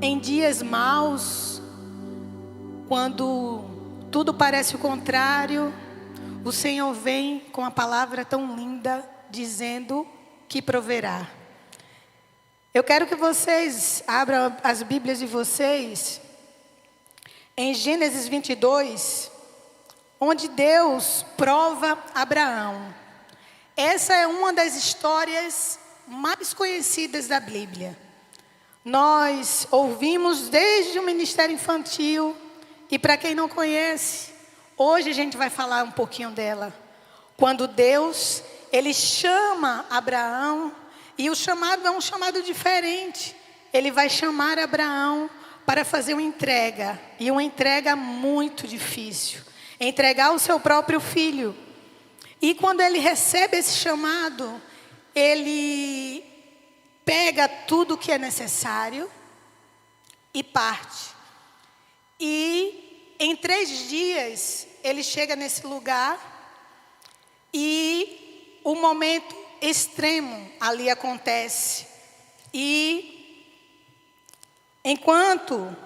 em dias maus, quando tudo parece o contrário, o Senhor vem com a palavra tão linda, dizendo que proverá. Eu quero que vocês abram as Bíblias de vocês em Gênesis 22, onde Deus prova Abraão. Essa é uma das histórias mais conhecidas da Bíblia. Nós ouvimos desde o ministério infantil, e para quem não conhece, hoje a gente vai falar um pouquinho dela. Quando Deus, Ele chama Abraão, e o chamado é um chamado diferente. Ele vai chamar Abraão para fazer uma entrega, e uma entrega muito difícil. Entregar o seu próprio filho. E quando ele recebe esse chamado, ele pega tudo que é necessário e parte. E em 3 dias, ele chega nesse lugar e o momento extremo ali acontece. E enquanto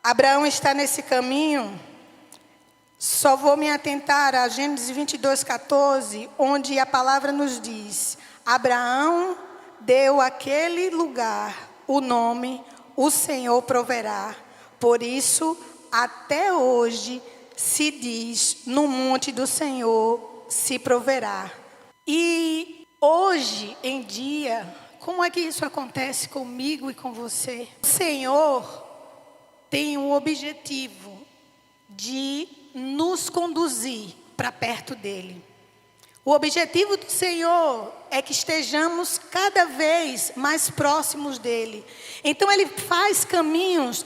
Abraão está nesse caminho, só vou me atentar a Gênesis 22:14, onde a palavra nos diz: Abraão deu àquele lugar o nome, o Senhor proverá. Por isso, até hoje se diz, no monte do Senhor se proverá. E hoje em dia, como é que isso acontece comigo e com você? O Senhor tem um objetivo de nos conduzir para perto dele. O objetivo do Senhor é que estejamos cada vez mais próximos dele. Então ele faz caminhos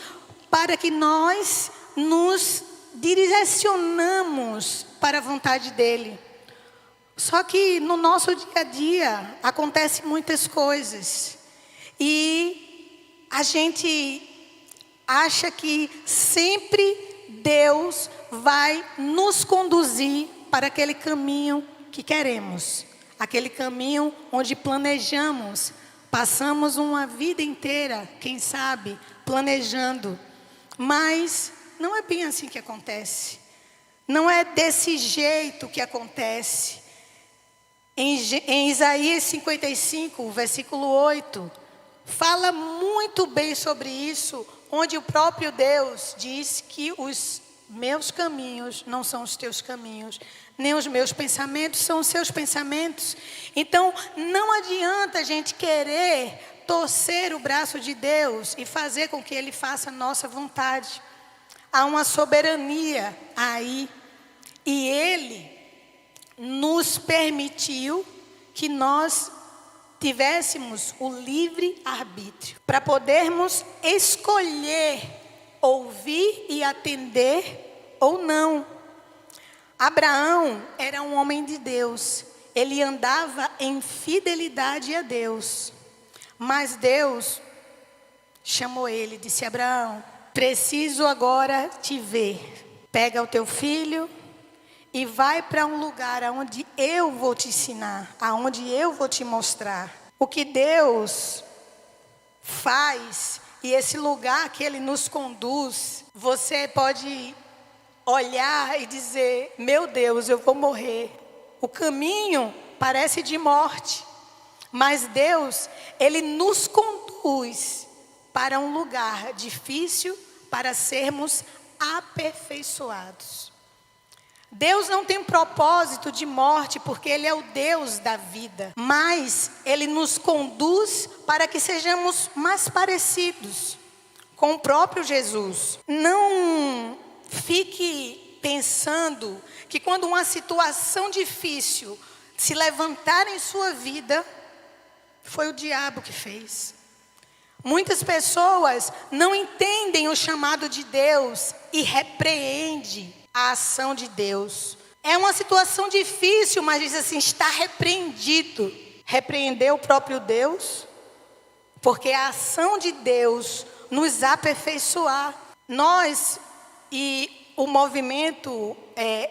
para que nós nos direcionamos para a vontade dele. Só que no nosso dia a dia acontecem muitas coisas. E a gente acha que sempre Deus vai nos conduzir para aquele caminho que queremos. Aquele caminho onde planejamos. Passamos uma vida inteira, quem sabe, planejando. Mas não é bem assim que acontece. Não é desse jeito que acontece. Em Isaías 55, versículo 8, fala muito bem sobre isso, onde o próprio Deus diz que os meus caminhos não são os teus caminhos, nem os meus pensamentos são os seus pensamentos. Então, não adianta a gente querer torcer o braço de Deus e fazer com que Ele faça a nossa vontade. Há uma soberania aí, e Ele nos permitiu que nós tivéssemos o livre arbítrio para podermos escolher ouvir e atender ou não. Abraão era um homem de Deus. Ele andava em fidelidade a Deus. Mas Deus chamou ele e disse: Abraão, preciso agora te ver. Pega o teu filho e vai para um lugar onde eu vou te ensinar, aonde eu vou te mostrar. O que Deus faz, e esse lugar que Ele nos conduz, você pode olhar e dizer: meu Deus, eu vou morrer. O caminho parece de morte, mas Deus, Ele nos conduz para um lugar difícil para sermos aperfeiçoados. Deus não tem propósito de morte, porque Ele é o Deus da vida. Mas Ele nos conduz para que sejamos mais parecidos com o próprio Jesus. Não fique pensando que quando uma situação difícil se levantar em sua vida, foi o diabo que fez. Muitas pessoas não entendem o chamado de Deus e repreendem a ação de Deus. É uma situação difícil, mas diz assim: está repreendido. Repreender o próprio Deus, porque a ação de Deus nos aperfeiçoar. Nós e o movimento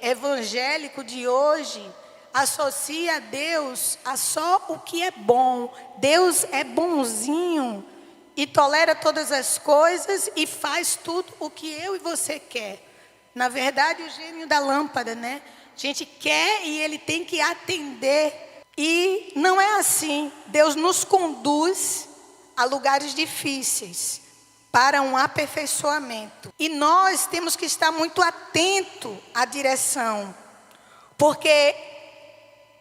evangélico de hoje associa a Deus a só o que é bom. Deus é bonzinho e tolera todas as coisas e faz tudo o que eu e você quer. Na verdade, o gênio da lâmpada, né? A gente quer e ele tem que atender. E não é assim. Deus nos conduz a lugares difíceis para um aperfeiçoamento. E nós temos que estar muito atento à direção, porque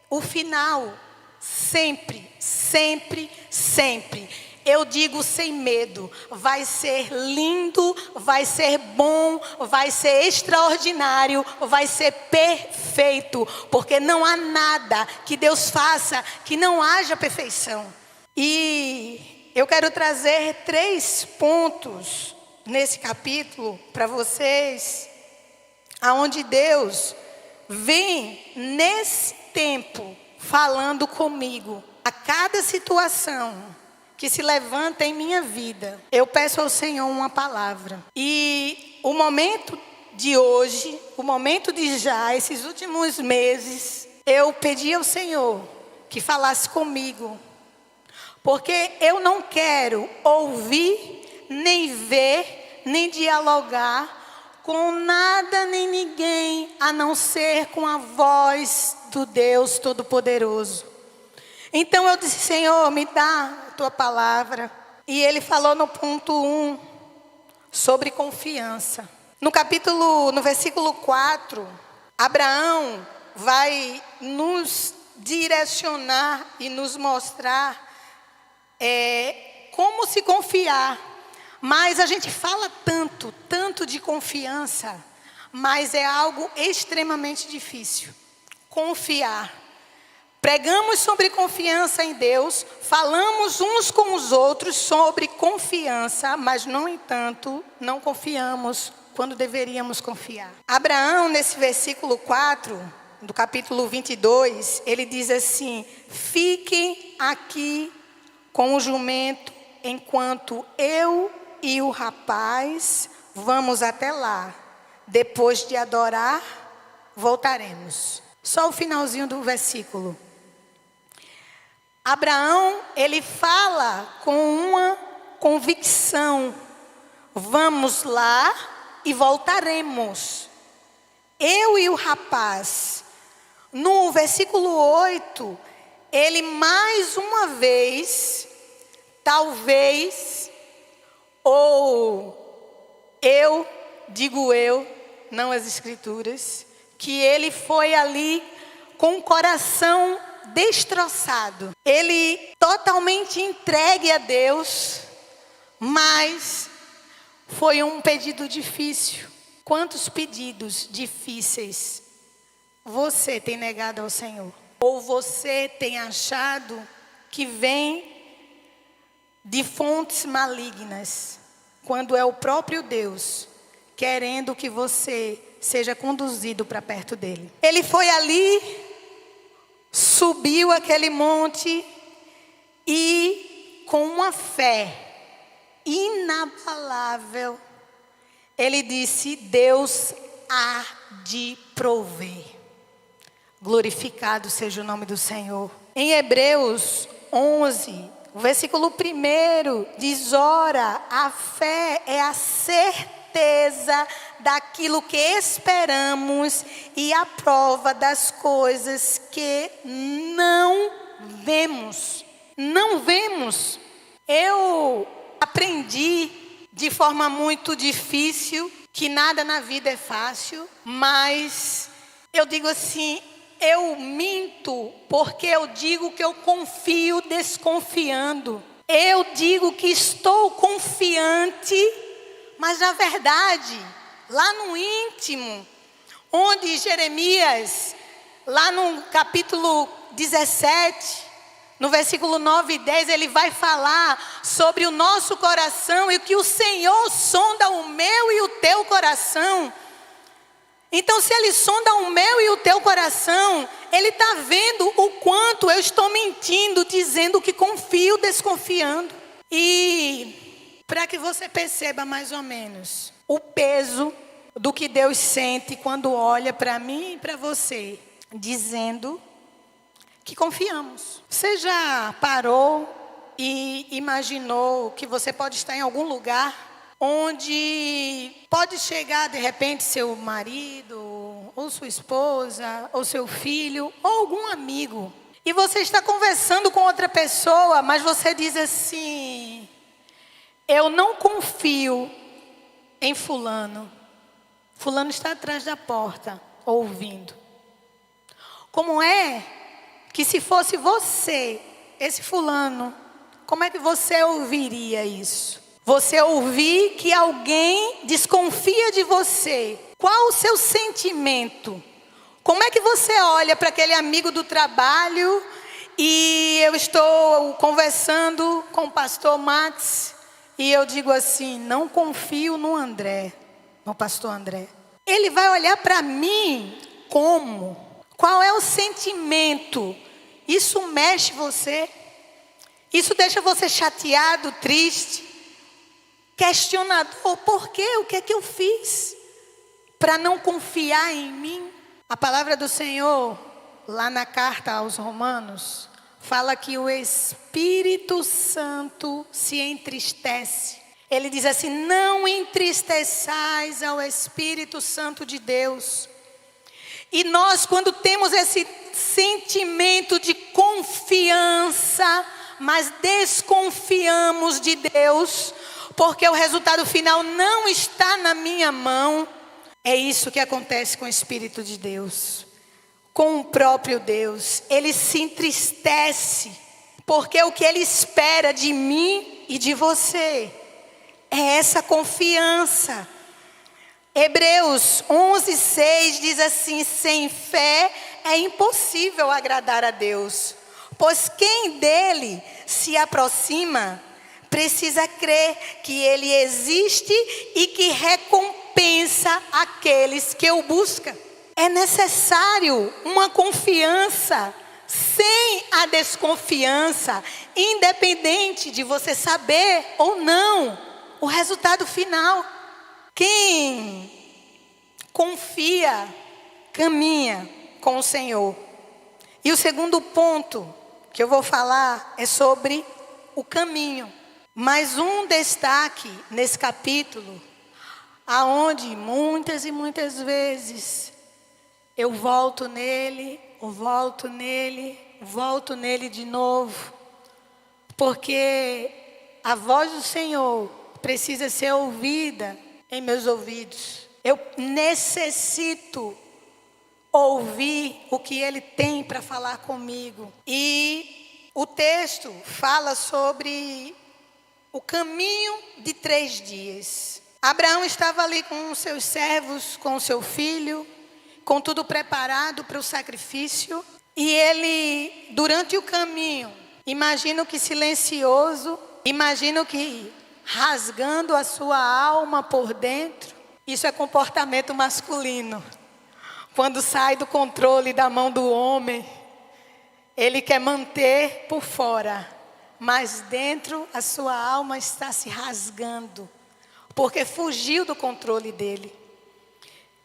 o final sempre, sempre, sempre, eu digo sem medo, vai ser lindo, vai ser bom, vai ser extraordinário, vai ser perfeito, porque não há nada que Deus faça que não haja perfeição. E eu quero trazer 3 pontos nesse capítulo para vocês, aonde Deus vem nesse tempo falando comigo. A cada situação que se levanta em minha vida, eu peço ao Senhor uma palavra. E o momento de hoje, o momento de já, esses últimos meses, eu pedi ao Senhor que falasse comigo. Porque eu não quero ouvir, nem ver, nem dialogar com nada nem ninguém, a não ser com a voz do Deus Todo-Poderoso. Então eu disse, Senhor, me dá a tua palavra. E ele falou no ponto 1 sobre confiança. No versículo 4, Abraão vai nos direcionar e nos mostrar como se confiar. Mas a gente fala tanto de confiança, mas é algo extremamente difícil. Confiar. Pregamos sobre confiança em Deus, falamos uns com os outros sobre confiança, mas, no entanto, não confiamos quando deveríamos confiar. Abraão, nesse versículo 4, do capítulo 22, ele diz assim: fiquem aqui com o jumento, enquanto eu e o rapaz vamos até lá. Depois de adorar, voltaremos. Só o finalzinho do versículo. Abraão, ele fala com uma convicção: vamos lá e voltaremos. Eu e o rapaz. No versículo 8, ele mais uma vez, talvez, ou digo eu, não as escrituras, que ele foi ali com o coração destroçado. Ele totalmente entregue a Deus, mas foi um pedido difícil. Quantos pedidos difíceis você tem negado ao Senhor? Ou você tem achado que vem de fontes malignas, quando é o próprio Deus querendo que você seja conduzido para perto dele? Ele foi ali, subiu aquele monte e, com uma fé inabalável, ele disse: Deus há de prover. Glorificado seja o nome do Senhor. Em Hebreus 11, o versículo 1 diz: ora, a fé é a certeza daquilo que esperamos e a prova das coisas que não vemos. Não vemos. Eu aprendi de forma muito difícil que nada na vida é fácil, mas eu digo assim: eu minto porque eu digo que eu confio desconfiando. Eu digo que estou confiante, mas na verdade, lá no íntimo, onde Jeremias, lá no capítulo 17, no versículo 9 e 10, ele vai falar sobre o nosso coração e que o Senhor sonda o meu e o teu coração. Então, se ele sonda o meu e o teu coração, ele está vendo o quanto eu estou mentindo, dizendo que confio, desconfiando. E para que você perceba mais ou menos o peso do que Deus sente quando olha para mim e para você, dizendo que confiamos. Você já parou e imaginou que você pode estar em algum lugar onde pode chegar de repente seu marido, ou sua esposa, ou seu filho, ou algum amigo. E você está conversando com outra pessoa, mas você diz assim: eu não confio em fulano. Fulano está atrás da porta, ouvindo. Como é que se fosse você, esse fulano, como é que você ouviria isso? Você ouvir que alguém desconfia de você. Qual o seu sentimento? Como é que você olha para aquele amigo do trabalho e eu estou conversando com o pastor Max e eu digo assim: não confio no André, no pastor André. Ele vai olhar para mim como? Qual é o sentimento? Isso mexe você? Isso deixa você chateado, triste, questionador? Por quê? O que é que eu fiz para não confiar em mim? A palavra do Senhor, lá na carta aos Romanos, fala que o Espírito Santo se entristece. Ele diz assim: não entristeçais ao Espírito Santo de Deus. E nós, quando temos esse sentimento de confiança, mas desconfiamos de Deus, porque o resultado final não está na minha mão, é isso que acontece com o Espírito de Deus, com o próprio Deus. Ele se entristece, porque o que Ele espera de mim e de você é essa confiança. Hebreus 11:6 diz assim: sem fé é impossível agradar a Deus, pois quem dele se aproxima precisa crer que ele existe e que recompensa aqueles que o buscam. É necessário uma confiança. Sem a desconfiança, independente de você saber ou não o resultado final, quem confia, caminha com o Senhor. E o segundo ponto que eu vou falar é sobre o caminho. Mais um destaque nesse capítulo, aonde muitas e muitas vezes eu volto nele de novo, porque a voz do Senhor precisa ser ouvida em meus ouvidos. Eu necessito ouvir o que Ele tem para falar comigo. E o texto fala sobre o caminho de 3 dias. Abraão estava ali com os seus servos, com o seu filho, com tudo preparado para o sacrifício. E ele, durante o caminho, imagino que silencioso, imagino que rasgando a sua alma por dentro. Isso é comportamento masculino. Quando sai do controle da mão do homem, ele quer manter por fora, mas dentro a sua alma está se rasgando, porque fugiu do controle dele.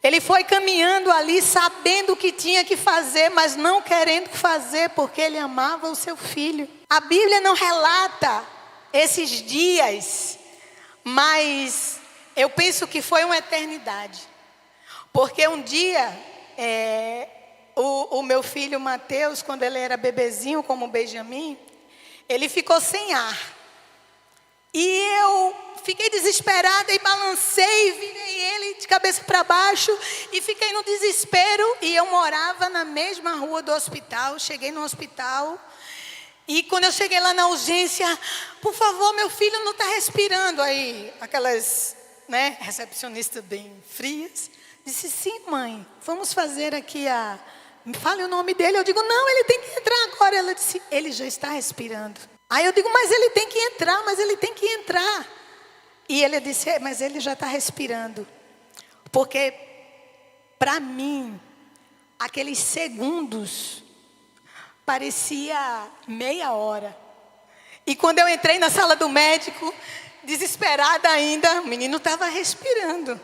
Ele foi caminhando ali sabendo o que tinha que fazer, mas não querendo fazer porque ele amava o seu filho. A Bíblia não relata esses dias, mas eu penso que foi uma eternidade. Porque um dia, o meu filho Mateus, quando ele era bebezinho como Benjamin, ele ficou sem ar. E eu fiquei desesperada e balancei, virei ele de cabeça para baixo e fiquei no desespero. E eu morava na mesma rua do hospital, cheguei no hospital. E quando eu cheguei lá na urgência, por favor, meu filho não está respirando. Aí, aquelas recepcionistas bem frias, disse, sim mãe, vamos fazer aqui me fale o nome dele. Eu digo, não, ele tem que entrar agora. Ela disse, ele já está respirando. Aí eu digo, mas ele tem que entrar, E ele disse, mas ele já está respirando. Porque, para mim, aqueles segundos parecia meia hora. E quando eu entrei na sala do médico, desesperada ainda, o menino estava respirando.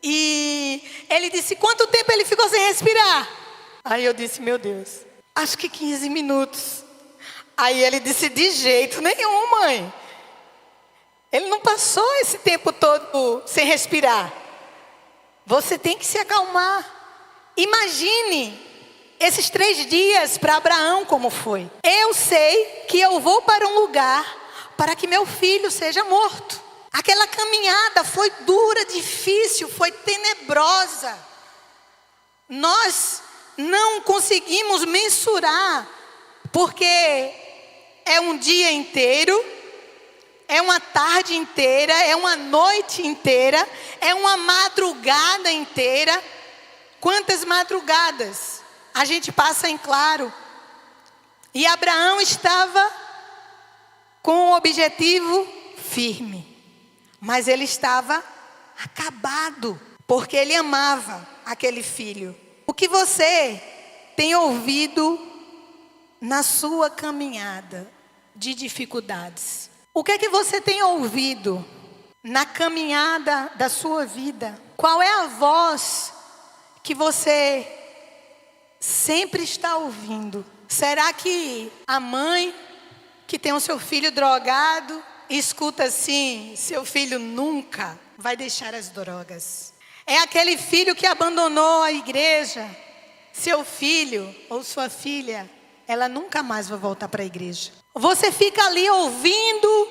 E ele disse, quanto tempo ele ficou sem respirar? Aí eu disse, meu Deus, acho que 15 minutos. Aí ele disse: de jeito nenhum, mãe. Ele não passou esse tempo todo sem respirar. Você tem que se acalmar. Imagine esses 3 dias para Abraão como foi. Eu sei que eu vou para um lugar para que meu filho seja morto. Aquela caminhada foi dura, difícil, foi tenebrosa. Nós não conseguimos mensurar, porque é um dia inteiro, é uma tarde inteira, é uma noite inteira, é uma madrugada inteira. Quantas madrugadas a gente passa em claro. E Abraão estava com um objetivo firme, mas ele estava acabado, porque ele amava aquele filho. O que você tem ouvido na sua caminhada de dificuldades? O que é que você tem ouvido na caminhada da sua vida? Qual é a voz que você sempre está ouvindo? Será que a mãe que tem o seu filho drogado escuta assim: seu filho nunca vai deixar as drogas? É aquele filho que abandonou a igreja. Seu filho ou sua filha, ela nunca mais vai voltar para a igreja. Você fica ali ouvindo,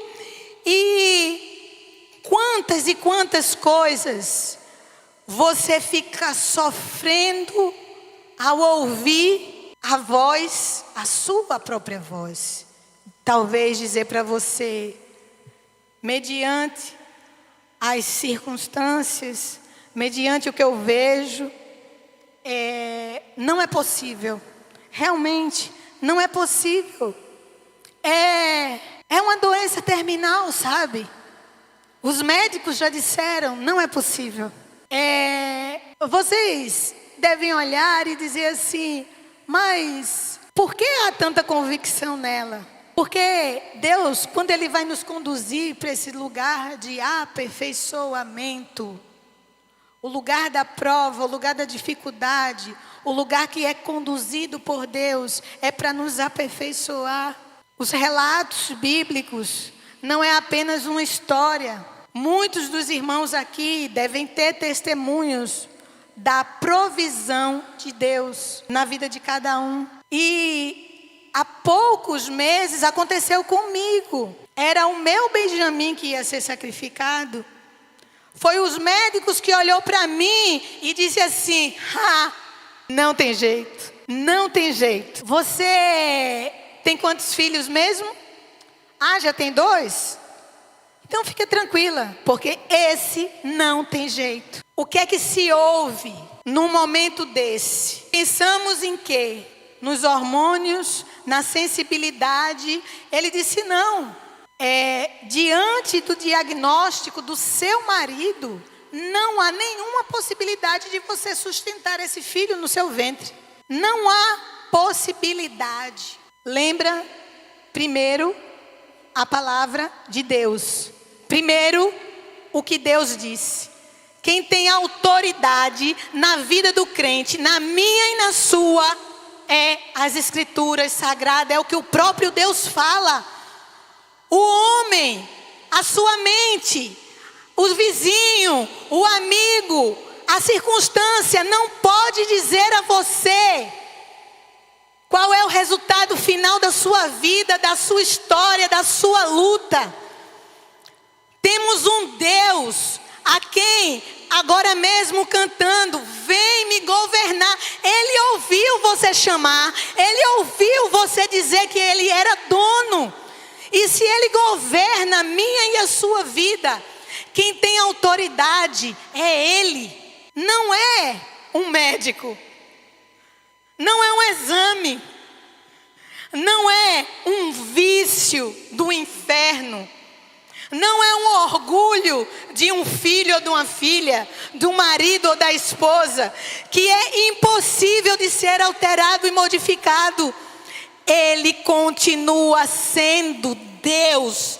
e quantas coisas você fica sofrendo ao ouvir a voz, a sua própria voz. Talvez dizer para você: mediante as circunstâncias, mediante o que eu vejo, não é possível. Realmente, não é possível. É uma doença terminal, sabe? Os médicos já disseram: não é possível. Vocês devem olhar e dizer assim: mas por que há tanta convicção nela? Porque Deus, quando Ele vai nos conduzir para esse lugar de aperfeiçoamento, o lugar da prova, o lugar da dificuldade, o lugar que é conduzido por Deus, é para nos aperfeiçoar. Os relatos bíblicos não é apenas uma história. Muitos dos irmãos aqui devem ter testemunhos da provisão de Deus na vida de cada um. E há poucos meses aconteceu comigo. Era o meu Benjamim que ia ser sacrificado. Foi os médicos que olhou para mim e disse assim: não tem jeito, não tem jeito. Você tem quantos filhos mesmo? Já tem 2? Então fica tranquila, porque esse não tem jeito. O que é que se ouve num momento desse? Pensamos em quê? Nos hormônios, na sensibilidade. Ele disse: não. Diante do diagnóstico do seu marido, não há nenhuma possibilidade de você sustentar esse filho no seu ventre. Não há possibilidade. Lembra, primeiro, a palavra de Deus. Primeiro, o que Deus disse. Quem tem autoridade na vida do crente, na minha e na sua, é as Escrituras Sagradas, é o que o próprio Deus fala. O homem, a sua mente, o vizinho, o amigo, a circunstância não pode dizer a você qual é o resultado final da sua vida, da sua história, da sua luta. Temos um Deus a quem, agora mesmo cantando, vem me governar. Ele ouviu você chamar, Ele ouviu você dizer que Ele era dono. E se Ele governa a minha e a sua vida, quem tem autoridade é Ele. Não é um médico. Não é um exame. Não é um vício do inferno. Não é um orgulho de um filho ou de uma filha, do marido ou da esposa, que é impossível de ser alterado e modificado. Ele continua sendo Deus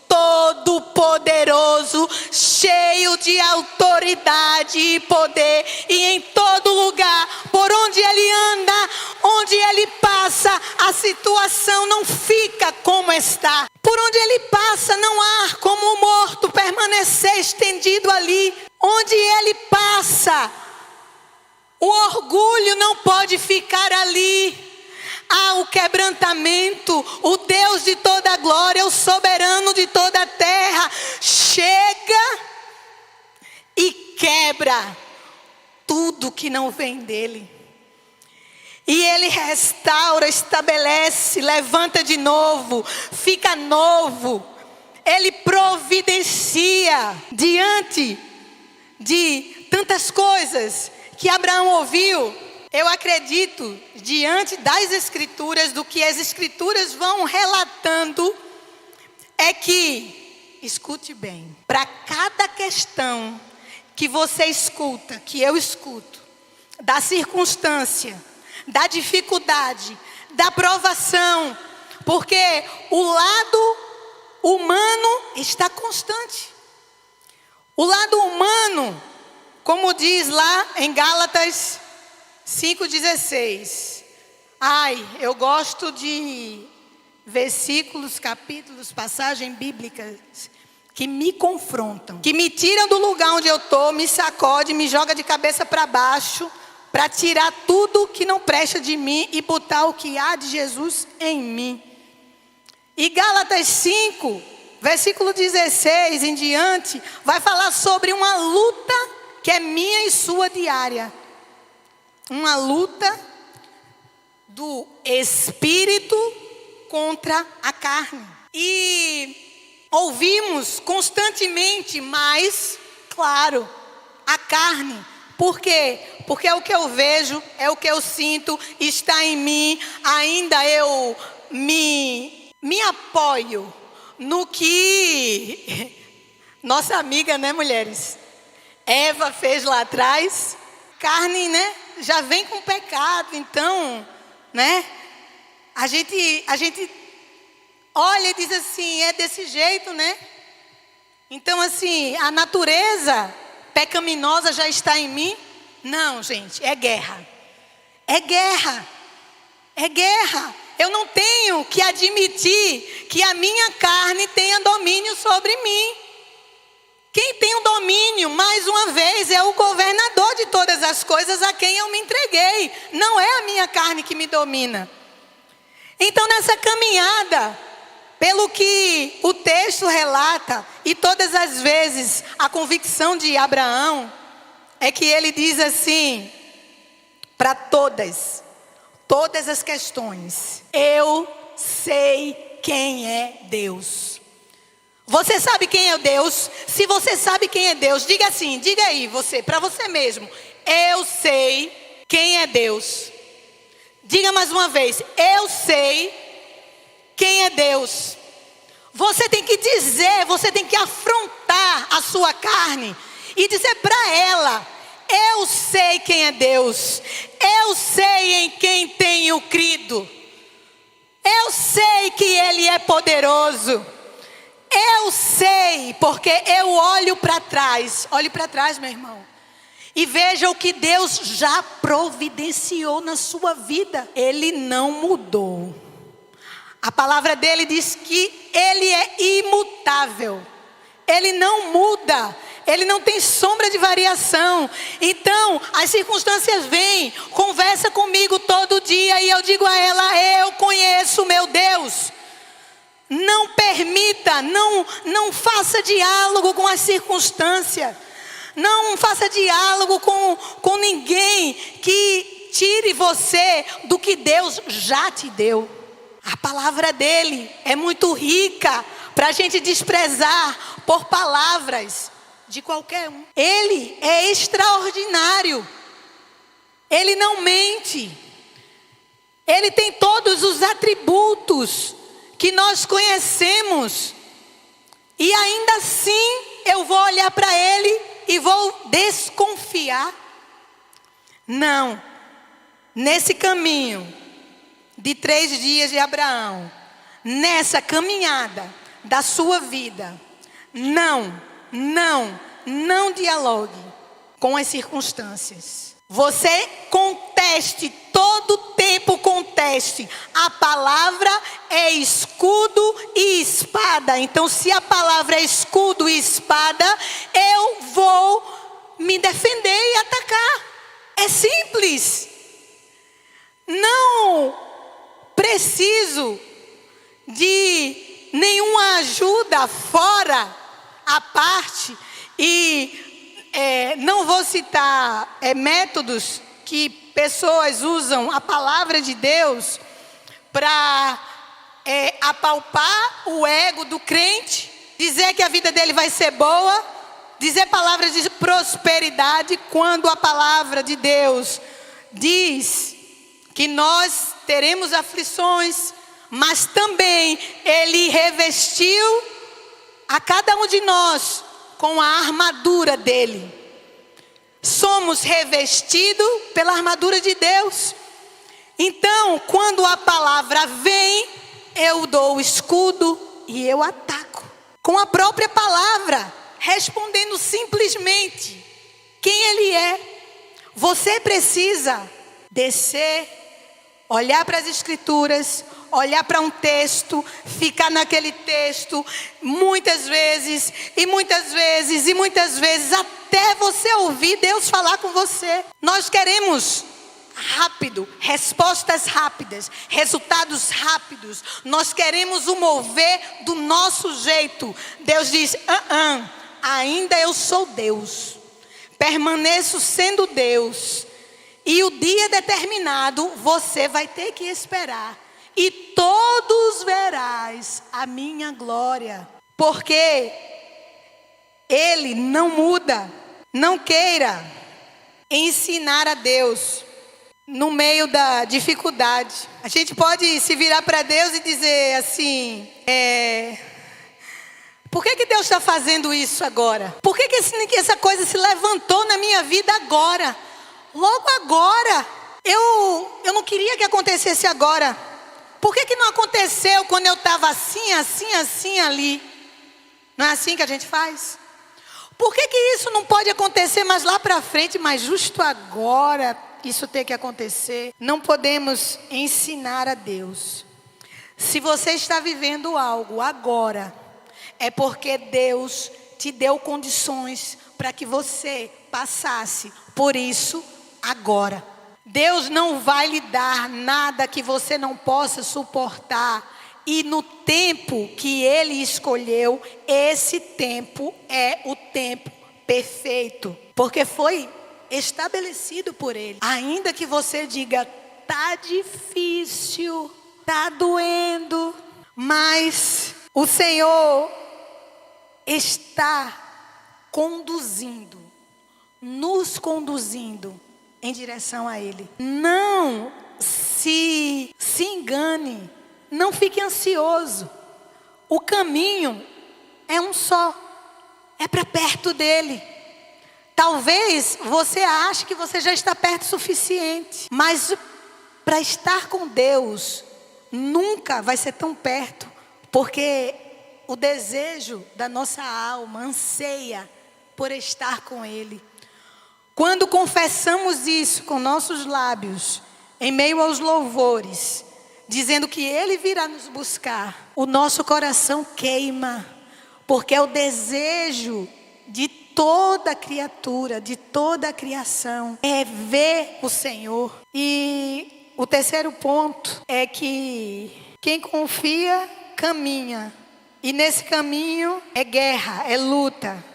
Todo-Poderoso, cheio de autoridade e poder, e em todo lugar, por onde Ele anda, onde ele passa, a situação não fica como está. Por onde ele passa, não há como o morto permanecer estendido ali. Onde ele passa, o orgulho não pode ficar ali. Há o quebrantamento, o Deus de toda a glória, o soberano de toda a terra, chega e quebra tudo que não vem dele. E ele restaura, estabelece, levanta de novo, fica novo. Ele providencia diante de tantas coisas que Abraão ouviu. Eu acredito, diante das Escrituras, do que as Escrituras vão relatando, é que, escute bem, para cada questão que você escuta, que eu escuto, da circunstância, da dificuldade, da provação, porque o lado humano está constante. O lado humano, como diz lá em Gálatas 5,16. Eu gosto de versículos, capítulos, passagens bíblicas que me confrontam, que me tiram do lugar onde eu estou, me sacode, me joga de cabeça para baixo, para tirar tudo que não presta de mim e botar o que há de Jesus em mim. E Gálatas 5, versículo 16 em diante, vai falar sobre uma luta que é minha e sua diária. Uma luta do espírito contra a carne. E ouvimos constantemente, mas, claro, a carne. Por quê? Porque é o que eu vejo, é o que eu sinto, está em mim. Ainda eu me apoio no que nossa amiga, né, mulheres? Eva fez lá atrás. Carne, né? Já vem com pecado, então, né? A gente olha e diz assim, é desse jeito, né? Então, assim, a natureza pecaminosa já está em mim? Não, gente, é guerra. É guerra. É guerra. Eu não tenho que admitir que a minha carne tenha domínio sobre mim. Quem tem o domínio, mais uma vez, é o governador de todas as coisas a quem eu me entreguei. Não é a minha carne que me domina. Então, nessa caminhada, pelo que o texto relata, e todas as vezes a convicção de Abraão, é que ele diz assim, para todas as questões, eu sei quem é Deus. Você sabe quem é Deus? Se você sabe quem é Deus, diga assim, diga aí você, para você mesmo. Eu sei quem é Deus. Diga mais uma vez, eu sei quem é Deus. Você tem que dizer, você tem que afrontar a sua carne e dizer para ela, eu sei quem é Deus. Eu sei em quem tenho crido. Eu sei que Ele é poderoso. Eu sei, porque eu olho para trás. Olhe para trás, meu irmão. E veja o que Deus já providenciou na sua vida. Ele não mudou. A palavra dele diz que Ele é imutável. Ele não muda. Ele não tem sombra de variação. Então, as circunstâncias vêm, conversa comigo todo dia e eu digo a ela, eu conheço o meu Deus. Não permita, não faça diálogo com as circunstâncias. Não faça diálogo com ninguém que tire você do que Deus já te deu. A palavra dele é muito rica para a gente desprezar por palavras de qualquer um. Ele é extraordinário. Ele não mente. Ele tem todos os atributos que nós conhecemos. E ainda assim eu vou olhar para ele e vou desconfiar. Não. Nesse caminho de 3 dias de Abraão, nessa caminhada da sua vida, não dialogue com as circunstâncias. Você conteste todo o tempo teste. A palavra é escudo e espada. Então, se a palavra é escudo e espada, eu vou me defender e atacar. É simples. Não preciso de nenhuma ajuda fora a parte. E não vou citar métodos que pessoas usam a palavra de Deus para apalpar o ego do crente, dizer que a vida dele vai ser boa, dizer palavras de prosperidade, quando a palavra de Deus diz que nós teremos aflições, mas também Ele revestiu a cada um de nós com a armadura dele. Somos revestidos pela armadura de Deus. Então, quando a palavra vem, eu dou o escudo e eu ataco. Com a própria palavra, respondendo simplesmente quem Ele é. Você precisa descer, olhar para as Escrituras, olhar para um texto, ficar naquele texto muitas vezes, até você ouvir Deus falar com você. Nós queremos rápido, respostas rápidas, resultados rápidos. Nós queremos o mover do nosso jeito. Deus diz, ainda eu sou Deus, permaneço sendo Deus, e o dia determinado você vai ter que esperar, e todos verás a minha glória, porque Ele não muda. Não queira ensinar a Deus no meio da dificuldade. A gente pode se virar para Deus e dizer assim, por que Deus está fazendo isso agora? Por que essa coisa se levantou na minha vida agora? Logo agora. Eu não queria que acontecesse agora. Por que não aconteceu quando eu estava assim ali? Não é assim que a gente faz? Por que isso não pode acontecer mais lá para frente, mas justo agora isso tem que acontecer? Não podemos ensinar a Deus. Se você está vivendo algo agora, é porque Deus te deu condições para que você passasse por isso agora. Deus não vai lhe dar nada que você não possa suportar. E no tempo que Ele escolheu, esse tempo é o tempo perfeito. Porque foi estabelecido por Ele. Ainda que você diga, tá difícil, tá doendo, mas o Senhor está nos conduzindo em direção a Ele. Não se engane, não fique ansioso. O caminho é um só, é para perto dEle. Talvez você ache que você já está perto o suficiente, mas para estar com Deus nunca vai ser tão perto, porque o desejo da nossa alma anseia por estar com Ele. Quando confessamos isso com nossos lábios, em meio aos louvores, dizendo que Ele virá nos buscar, o nosso coração queima, porque é o desejo de toda criatura, de toda a criação, é ver o Senhor. E o terceiro ponto é que quem confia, caminha. E nesse caminho é guerra, é luta.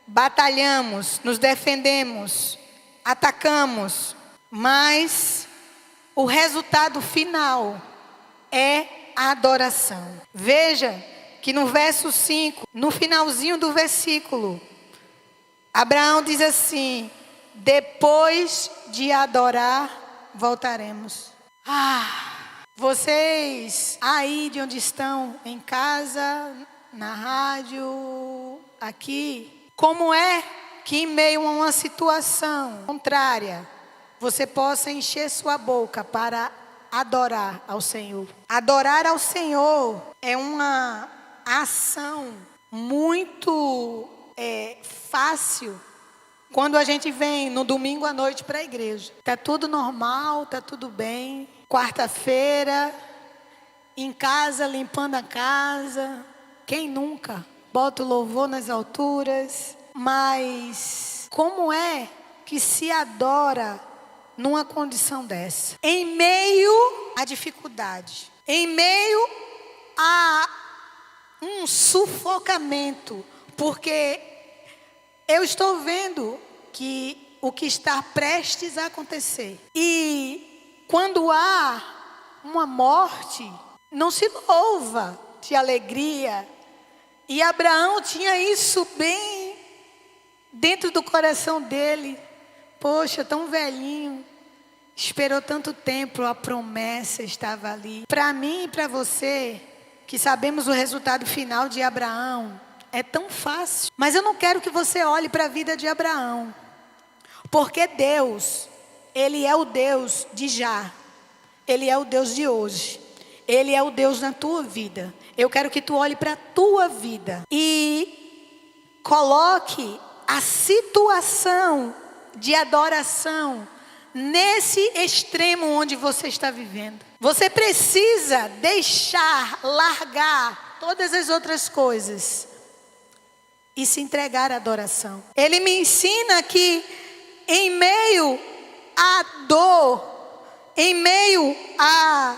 Batalhamos, nos defendemos, atacamos, mas o resultado final é a adoração. Veja que no verso 5, no finalzinho do versículo, Abraão diz assim: depois de adorar, voltaremos. Vocês aí de onde estão, em casa, na rádio, aqui, como é que em meio a uma situação contrária, você possa encher sua boca para adorar ao Senhor? Adorar ao Senhor é uma ação muito fácil quando a gente vem no domingo à noite para a igreja. Está tudo normal, está tudo bem. quarta-feira, em casa, limpando a casa. Quem nunca? Bota o louvor nas alturas. Mas como é que se adora numa condição dessa? Em meio à dificuldade, em meio a um sufocamento, porque eu estou vendo que o que está prestes a acontecer. E quando há uma morte, não se louva de alegria. E Abraão tinha isso bem dentro do coração dele. Poxa, tão velhinho, esperou tanto tempo, a promessa estava ali. Para mim e para você, que sabemos o resultado final de Abraão, é tão fácil. Mas eu não quero que você olhe para a vida de Abraão. Porque Deus, Ele é o Deus de já. Ele é o Deus de hoje. Ele é o Deus na tua vida. Eu quero que tu olhe para a tua vida e coloque a situação de adoração nesse extremo onde você está vivendo. Você precisa deixar, largar todas as outras coisas e se entregar à adoração. Ele me ensina que em meio à dor, em meio a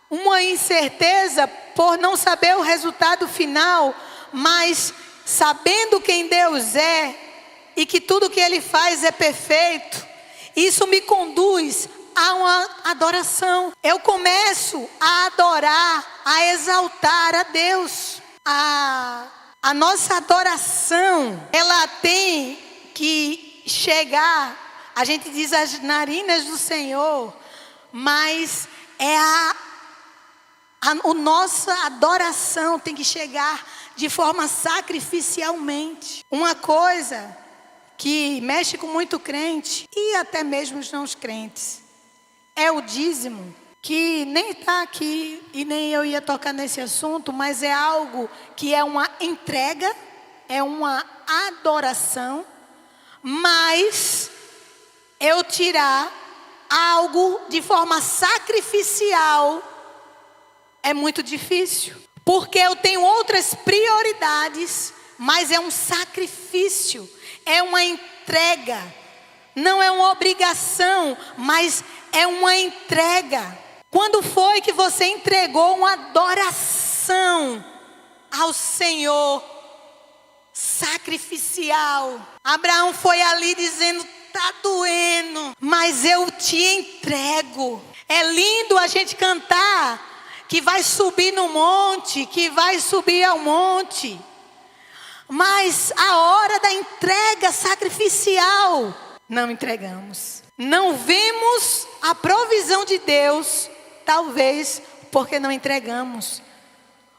uma incerteza por não saber o resultado final, mas sabendo quem Deus é e que tudo que Ele faz é perfeito, isso me conduz a uma adoração. Eu começo a adorar, a exaltar a Deus. A nossa adoração, ela tem que chegar, a gente diz as narinas do Senhor, mas é a nossa adoração tem que chegar de forma sacrificialmente. Uma coisa que mexe com muito crente e até mesmo os não crentes é o dízimo, que nem está aqui e nem eu ia tocar nesse assunto, mas é algo que é uma entrega, é uma adoração, mas eu tirar algo de forma sacrificial é muito difícil, porque eu tenho outras prioridades, mas é um sacrifício, é uma entrega, não é uma obrigação, mas é uma entrega. Quando foi que você entregou uma adoração ao Senhor sacrificial? Abraão foi ali dizendo: tá doendo, mas eu te entrego. É lindo a gente cantar que vai subir no monte, que vai subir ao monte, mas a hora da entrega sacrificial, não entregamos. Não vemos a provisão de Deus, talvez porque não entregamos.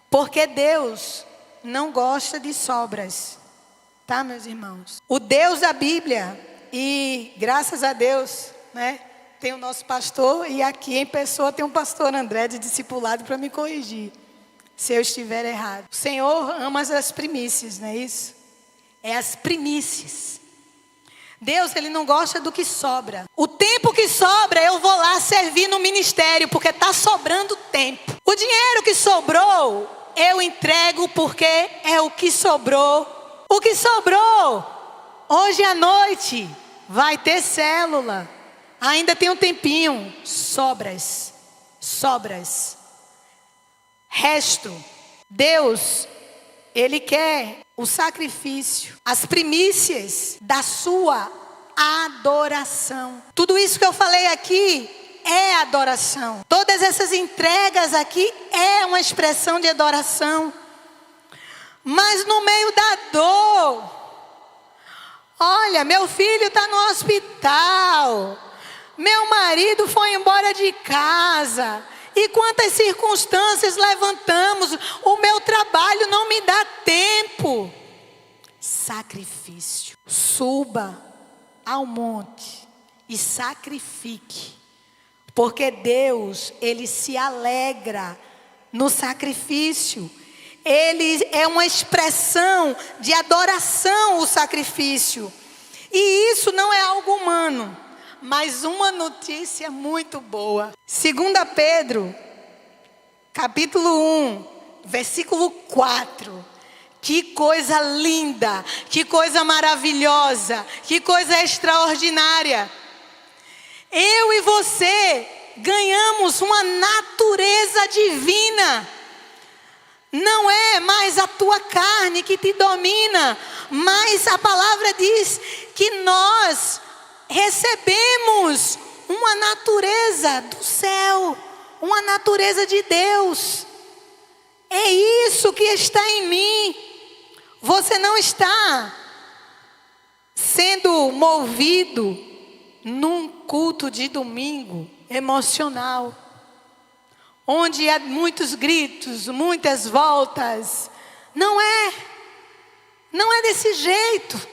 Porque Deus não gosta de sobras, tá, meus irmãos? O Deus da Bíblia, e graças a Deus, né, tem o nosso pastor, e aqui em pessoa tem um pastor André de discipulado para me corrigir se eu estiver errado. O Senhor ama as primícias, não é isso? É as primícias. Deus, Ele não gosta do que sobra. O tempo que sobra, eu vou lá servir no ministério, porque está sobrando tempo. O dinheiro que sobrou, eu entrego, porque é o que sobrou. O que sobrou, hoje à noite, vai ter célula. Ainda tem um tempinho. Sobras. Resto. Deus, Ele quer o sacrifício, as primícias da sua adoração. Tudo isso que eu falei aqui é adoração. Todas essas entregas aqui é uma expressão de adoração. Mas no meio da dor, olha, meu filho está no hospital, meu marido foi embora de casa, e quantas circunstâncias levantamos, o meu trabalho não me dá tempo. Sacrifício. Suba ao monte e sacrifique, porque Deus, Ele se alegra no sacrifício. Ele é uma expressão de adoração, o sacrifício. E isso não é algo humano, mas uma notícia muito boa. 2 Pedro, capítulo 1, versículo 4. Que coisa linda, que coisa maravilhosa, que coisa extraordinária. Eu e você ganhamos uma natureza divina. Não é mais a tua carne que te domina, mas a palavra diz que nós recebemos uma natureza do céu, uma natureza de Deus. É isso que está em mim. Você não está sendo movido num culto de domingo emocional, onde há muitos gritos, muitas voltas. Não é desse jeito.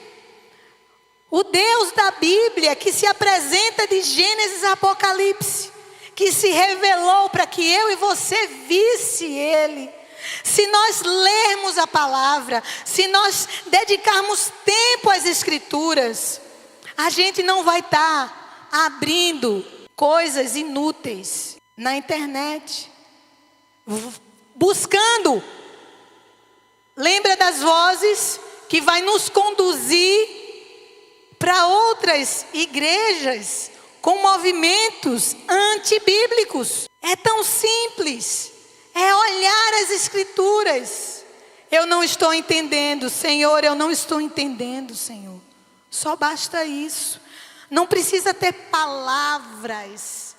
O Deus da Bíblia, que se apresenta de Gênesis a Apocalipse, que se revelou para que eu e você visse Ele. Se nós lermos a palavra, se nós dedicarmos tempo às Escrituras, a gente não vai estar abrindo coisas inúteis na internet, buscando. Lembra das vozes que vai nos conduzir para outras igrejas com movimentos antibíblicos. É tão simples. É olhar as Escrituras. Eu não estou entendendo, Senhor, eu não estou entendendo, Senhor. Só basta isso. Não precisa ter palavras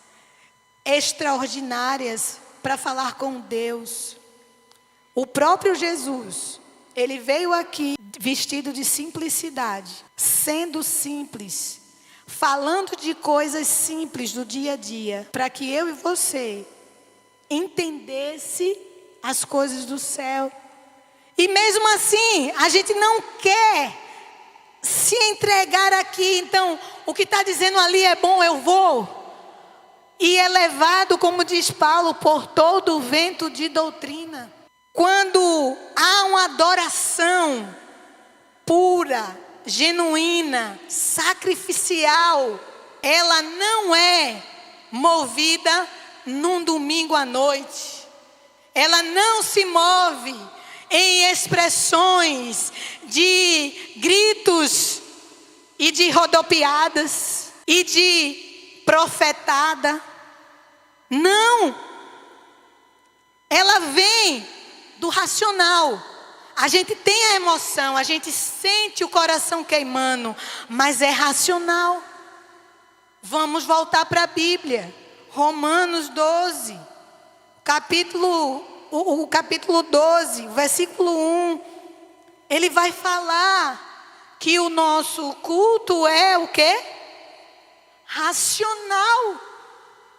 extraordinárias para falar com Deus. O próprio Jesus, Ele veio aqui vestido de simplicidade, sendo simples, falando de coisas simples do dia a dia, para que eu e você entendesse as coisas do céu. E mesmo assim, a gente não quer se entregar aqui. Então, o que está dizendo ali é bom, eu vou. E é levado, como diz Paulo, por todo o vento de doutrina. Quando há uma adoração pura, genuína, sacrificial, ela não é movida num domingo à noite. Ela não se move em expressões de gritos e de rodopiadas e de profetada. Não. Ela vem do racional. A gente tem a emoção, a gente sente o coração queimando, mas é racional. Vamos voltar para a Bíblia. Romanos 12, o capítulo 12, versículo 1. Ele vai falar que o nosso culto é o quê? Racional.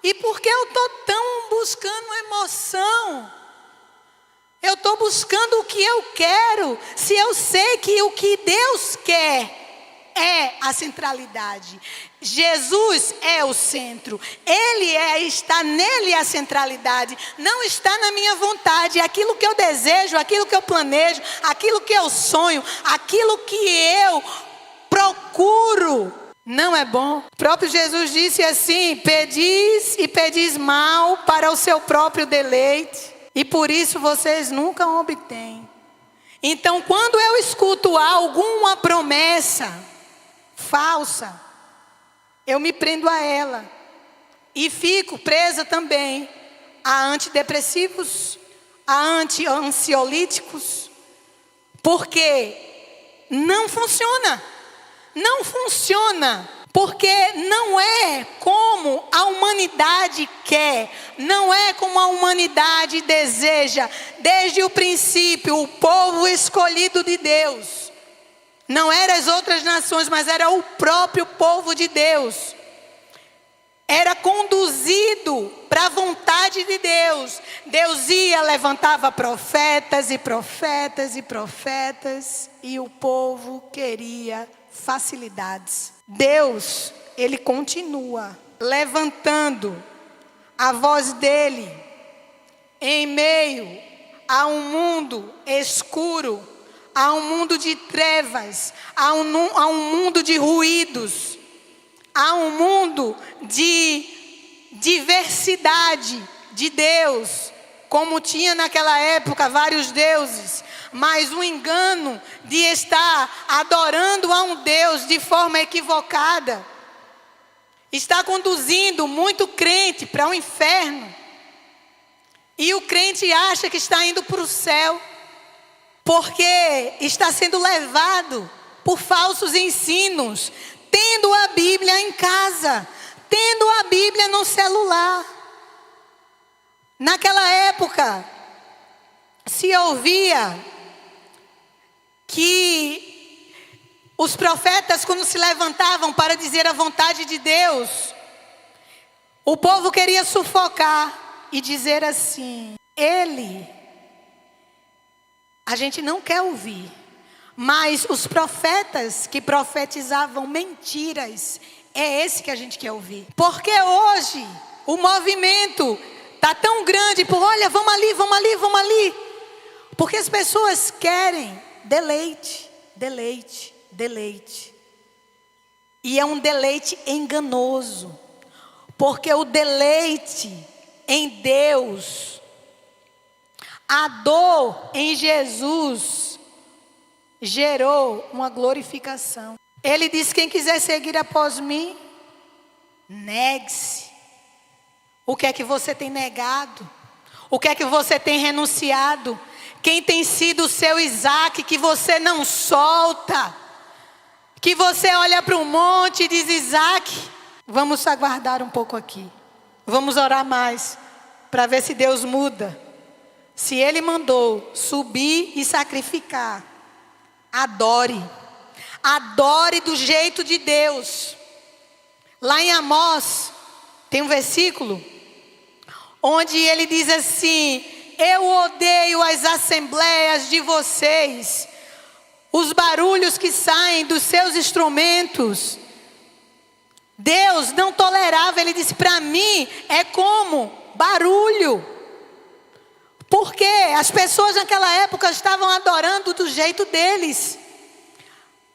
E por que eu estou tão buscando emoção? Eu estou buscando o que eu quero, se eu sei que o que Deus quer é a centralidade. Jesus é o centro. Está nele a centralidade. Não está na minha vontade. Aquilo que eu desejo, aquilo que eu planejo, aquilo que eu sonho, aquilo que eu procuro, não é bom. O próprio Jesus disse assim: pedis e pedis mal para o seu próprio deleite, e por isso vocês nunca obtêm. Então, quando eu escuto alguma promessa falsa, eu me prendo a ela. E fico presa também a antidepressivos, a ansiolíticos. Porque não funciona. Não funciona. Porque não é como a humanidade quer, não é como a humanidade deseja. Desde o princípio, o povo escolhido de Deus, não eram as outras nações, mas era o próprio povo de Deus. Era conduzido para a vontade de Deus. Deus ia, levantava profetas e profetas e profetas, e o povo queria facilidades. Deus, Ele continua levantando a voz dEle em meio a um mundo escuro, a um mundo de trevas, a um mundo de ruídos, a um mundo de diversidade de Deus, como tinha naquela época vários deuses, mas o engano de estar adorando a um Deus de forma equivocada está conduzindo muito crente para o inferno. E o crente acha que está indo para o céu, porque está sendo levado por falsos ensinos, tendo a Bíblia em casa, tendo a Bíblia no celular. Naquela época, se ouvia que os profetas, quando se levantavam para dizer a vontade de Deus, o povo queria sufocar e dizer assim: a gente não quer ouvir. Mas os profetas que profetizavam mentiras, é esse que a gente quer ouvir. Porque hoje o movimento está tão grande, olha, vamos ali, vamos ali, vamos ali. Porque as pessoas querem deleite, deleite, deleite. E é um deleite enganoso. Porque o deleite em Deus, a dor em Jesus, gerou uma glorificação. Ele disse: quem quiser seguir após mim, negue-se. O que é que você tem negado? O que é que você tem renunciado? Quem tem sido o seu Isaac que você não solta? Que você olha para um monte e diz: Isaac, vamos aguardar um pouco aqui. Vamos orar mais para ver se Deus muda. Se Ele mandou subir e sacrificar, adore. Adore do jeito de Deus. Lá em Amós tem um versículo onde ele diz assim: eu odeio as assembleias de vocês, os barulhos que saem dos seus instrumentos. Deus não tolerava, ele disse: para mim é como barulho. Porque as pessoas naquela época estavam adorando do jeito deles.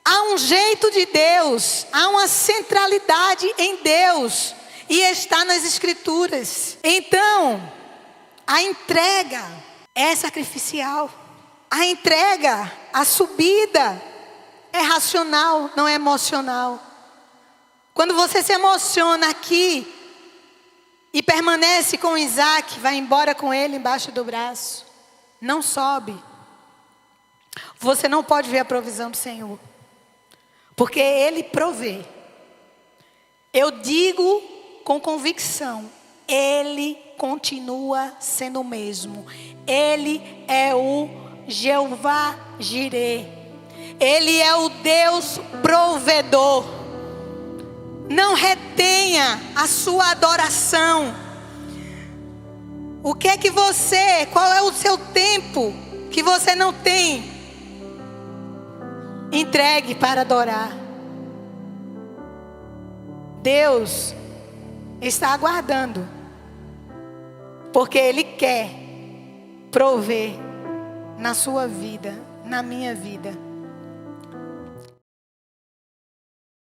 Há um jeito de Deus, há uma centralidade em Deus, e está nas Escrituras. Então, a entrega é sacrificial. A entrega, a subida é racional, não é emocional. Quando você se emociona aqui e permanece com Isaac, vai embora com ele embaixo do braço, não sobe. Você não pode ver a provisão do Senhor, porque Ele provê. Eu digo com convicção, Ele continua sendo o mesmo. Ele é o Jeová Jireh. Ele é o Deus provedor. Não retenha a sua adoração. O que é que qual é o seu tempo que você não tem entregue para adorar? Deus está aguardando, porque Ele quer prover na sua vida, na minha vida.